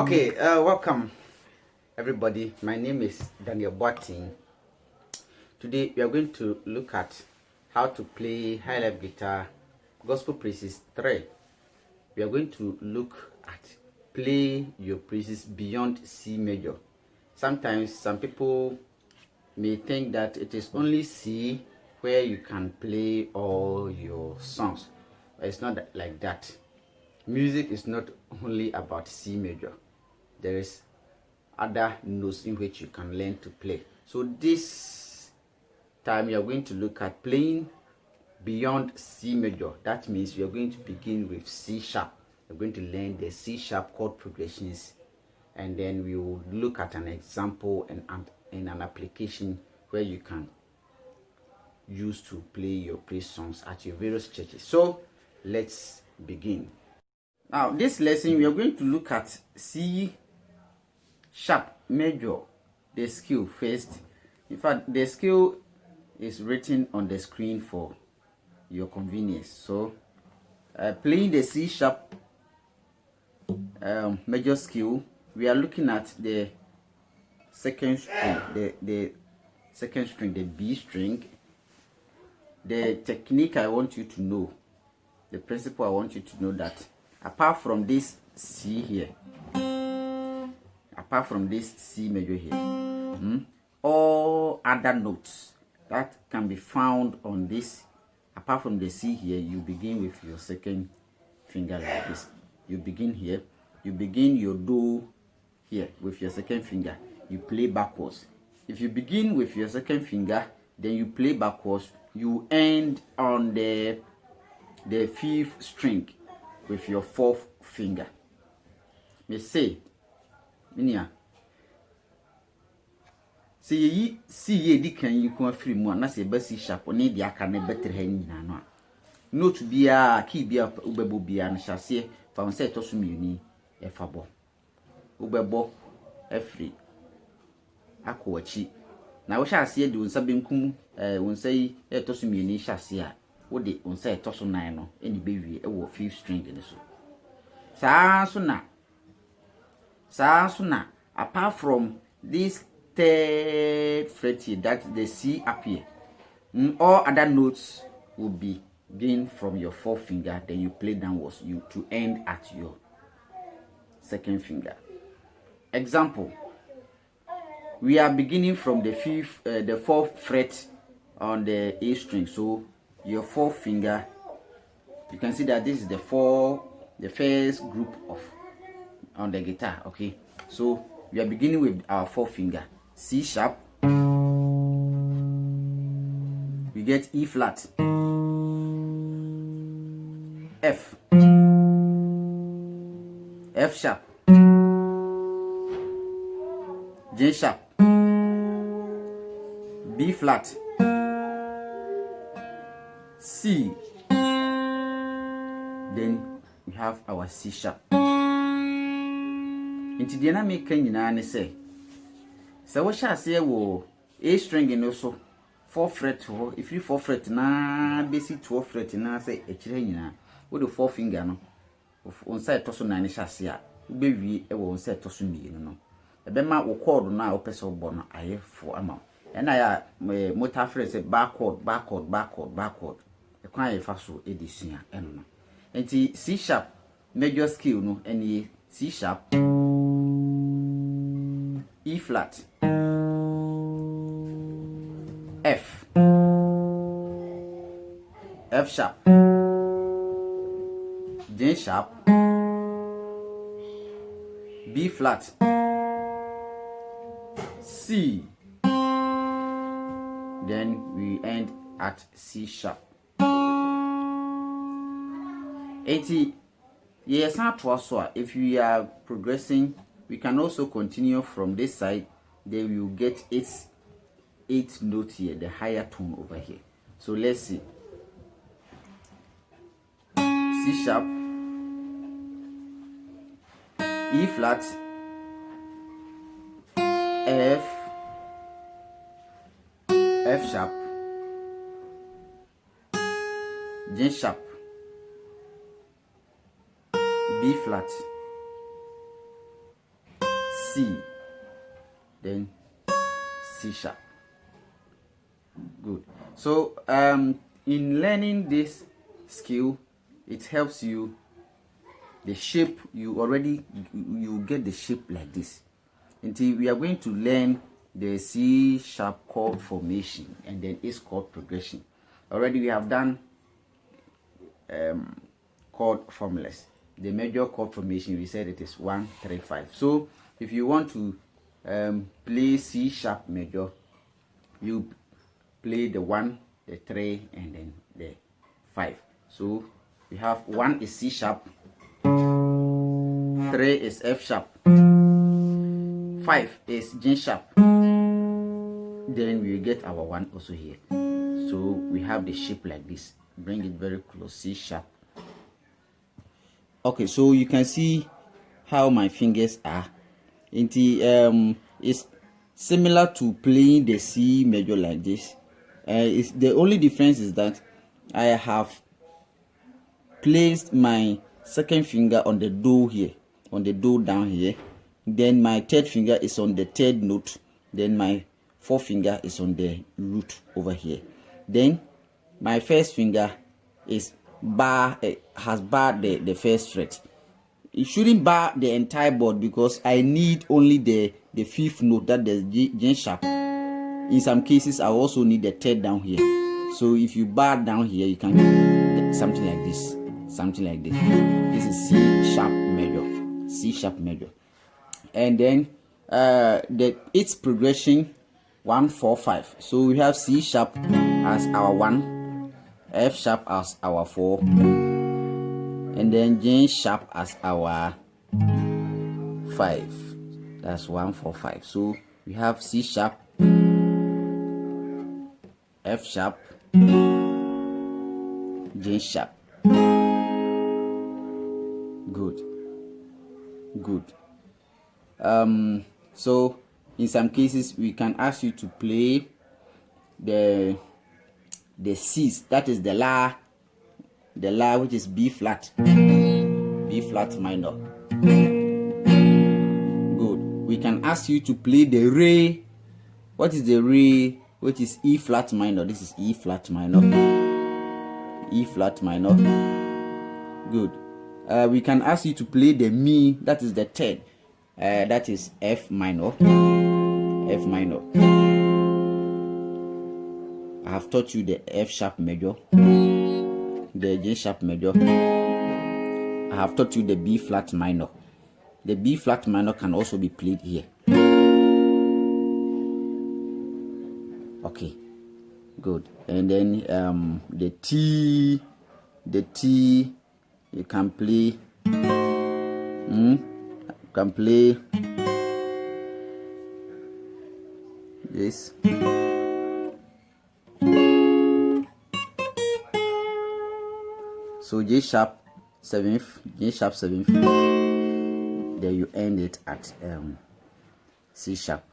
Okay, welcome everybody. My name is Daniel Boateng. Today we are going to look at how to play Highlife guitar, Gospel Praises 3. We are going to look at play your praises beyond C major. Sometimes some people may think that it is only C where you can play all your songs, but it's not like that. Music is not only about C major. There is other notes in which you can learn to play. So this time we are going to look at playing beyond C major. That means we are going to begin with C sharp. We're going to learn the C sharp chord progressions, and then we will look at an example and an application where you can use to play your praise songs at your various churches. So let's begin. Now this lesson we are going to look at C sharp major, the scale first. In fact, the scale is written on the screen for your convenience. So playing the C sharp major scale, we are looking at the second string, the second string, the B string. The technique I want you to know, the principle I want you to know, that apart from this C here, apart from this C major here, all other notes that can be found on this, apart from the C here, you begin with your second finger like this. You begin here, you begin your Do here with your second finger, you play backwards. If you begin with your second finger, then you play backwards, you end on the fifth string with your fourth finger. Me say, minia. See ye di kan yi ko afiri mu na se ba C sharp ne di aka na better ha nyina no a. Note bia key bia ubebo bia na hyase fa won say to so miuni e fa bo. Ubebo afiri akwachi. Na wo hyase di wonsa benkum wonsa yi e to so miuni hyase a wo de wonsa e to so nan no eni bewie e wo fifth string ne so. Saa so na apart from this third fret here, that the C up here, all other notes will begin from your fourth finger, then you play downwards to end at your second finger. Example, we are beginning from the fourth fret on the A string. So your fourth finger, you can see that this is the first group of on the guitar. Okay, so we are beginning with our fourth finger, C sharp, we get E flat, F sharp, J sharp, B flat, C, then we have our C sharp. Into the dynamic nyina ne say wo hyase wo A string no so 4 fret ho, if you 4 fret na basic 12 fret na say e kire nyina wo the 4 finger no on side to so na ne hyase a wo bewie e wo on side to so mienu no e be ma wo chord na wo pese wo bo no aye fo ama e na ya motor fret say backward e kwan ye fa so e de sua eno no enti C sharp major scale no ene C sharp, E flat, F sharp, J sharp, B flat, C, then we end at C sharp. 80. Yes, if we are progressing, we can also continue from this side. Then we will get eight note here, the higher tone over here. So let's see. C sharp, E flat, F sharp, J sharp, B flat, C, then C sharp. Good. So in learning this skill, it helps you the shape. You get the shape like this. Until we are going to learn the C sharp chord formation and then its chord progression. Already we have done chord formulas. The major chord formation, we said it is 1 3 5. So if you want to play C sharp major, you play the 1, the 3, and then the 5. So we have 1 is C sharp, 3 is F sharp, 5 is G sharp. Then we get our 1 also here. So we have the shape like this. Bring it very close. C sharp. Okay, so you can see how my fingers are. It's similar to playing the C major like this. It's the only difference is that I have placed my second finger on the do here, on the do down here. Then my third finger is on the third note. Then my fourth finger is on the root over here. Then my first finger is has barred the first fret. It shouldn't bar the entire board because I need only the fifth note, that the G sharp. In some cases, I also need the third down here. So if you bar down here, you can get something like this. Something like this. This is C sharp major. C sharp major. And then its progression 1 4 5. So we have C sharp as our 1, F sharp as our 4, and then G sharp as our 5. That's 1 4 5. So we have C sharp, F sharp, G sharp. Good. So in some cases we can ask you to play the C's, that is the La, which is B flat minor. Good. We can ask you to play the Re. What is the Re? Which is E flat minor. This is E flat minor. E flat minor. Good. We can ask you to play the Mi, that is the third. That is F minor. F minor. I have taught you the F sharp major, the G sharp major. I have taught you the B flat minor. The B flat minor can also be played here. Okay, good. And then the T, you can play. This. So G sharp 7th, G sharp 7th. Then you end it at C sharp.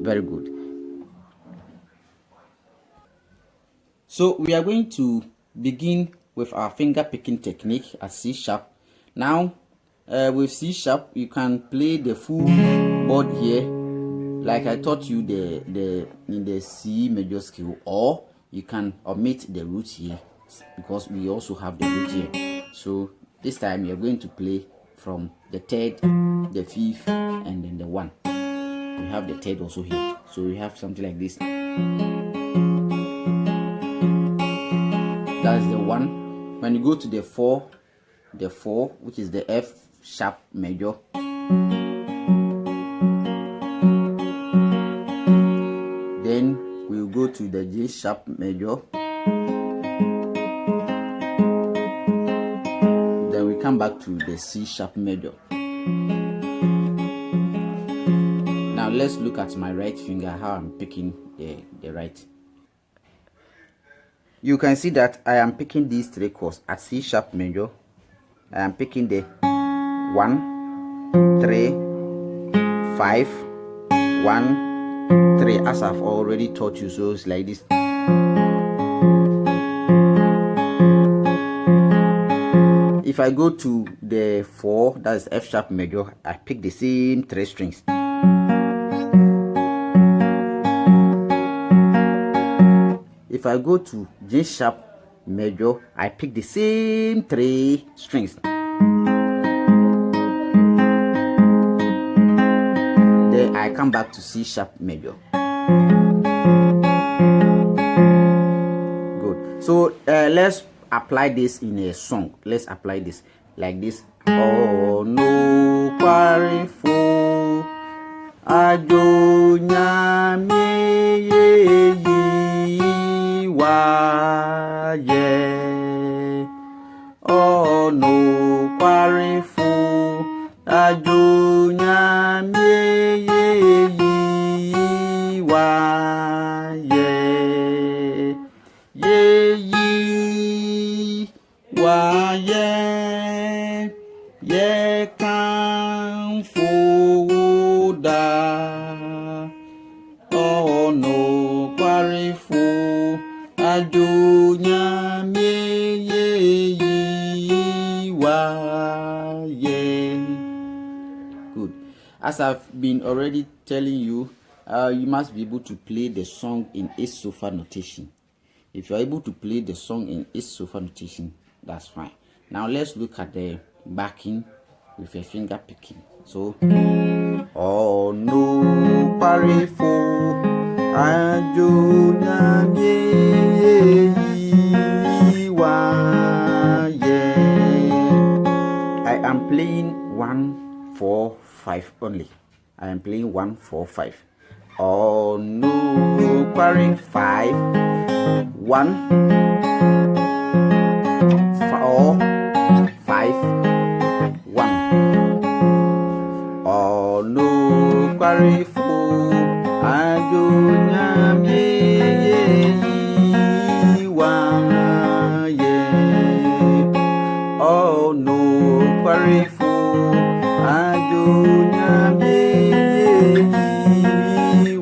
Very good. So we are going to begin with our finger picking technique at C sharp. Now with C sharp you can play the full board here, like I taught you in the C major scale, or you can omit the root here because we also have the root here. So this time you're going to play from the third, the fifth, and then the 1. We have the third also here. So we have something like this. That's the 1. When you go to the 4, which is the F sharp major, then we'll go to the G sharp major, then we come back to the C sharp major. Now let's look at my right finger, how I'm picking the right. You can see that I am picking these 3 chords at C sharp major. I am picking the 1 3 5 1 3, as I've already taught you. So it's like this. If if I go to the 4, that's F sharp major, I pick the same 3 strings. If I go to G sharp major, I pick the same 3 strings. Then I come back to C sharp major. Good. So let's apply this in a song. Let's apply this like this. Oh no, parifo ajonya me wa ye. Oh no, parifo ajonya me wa ye. Wa ye can foda. Oh no, parifo ajonya me wa ye. Good. As I've been already telling you, you must be able to play the song in A sofa notation. If you are able to play the song in A sofa notation, that's fine. Now let's look at the backing with a finger picking. So, oh no, parifo ajonya wa ye. I am playing 1, 4, 5 only. I am playing 1, 4, 5. Oh no, parifo 5, 1, 4, 5, 1. Oh no, parifo ajonya wa ye. Oh no, parifo ajonya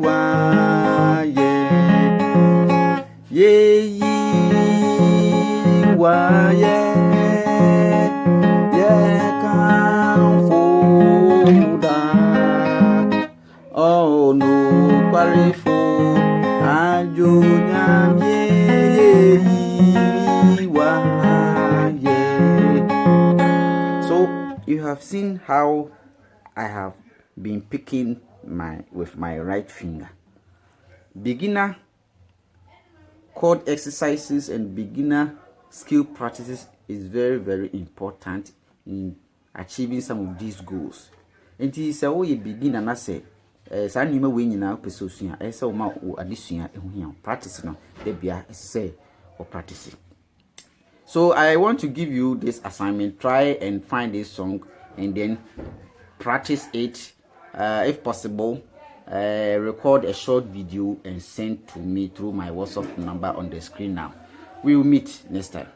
wa ye. Wa ye can foda. Oh no, parifo ajonya wa ye. So you have seen how I have been picking with my right finger. Beginner chord exercises and beginner skill practices is very, very important in achieving some of these goals. And it is a way beginner na say sa nima we nyina peso sua e say o ma o adesua ehia practice no dey bia say or practice. So I want to give you this assignment. Try and find this song and then practice it. If possible, record a short video and send to me through my WhatsApp number on the screen now. We will meet next time.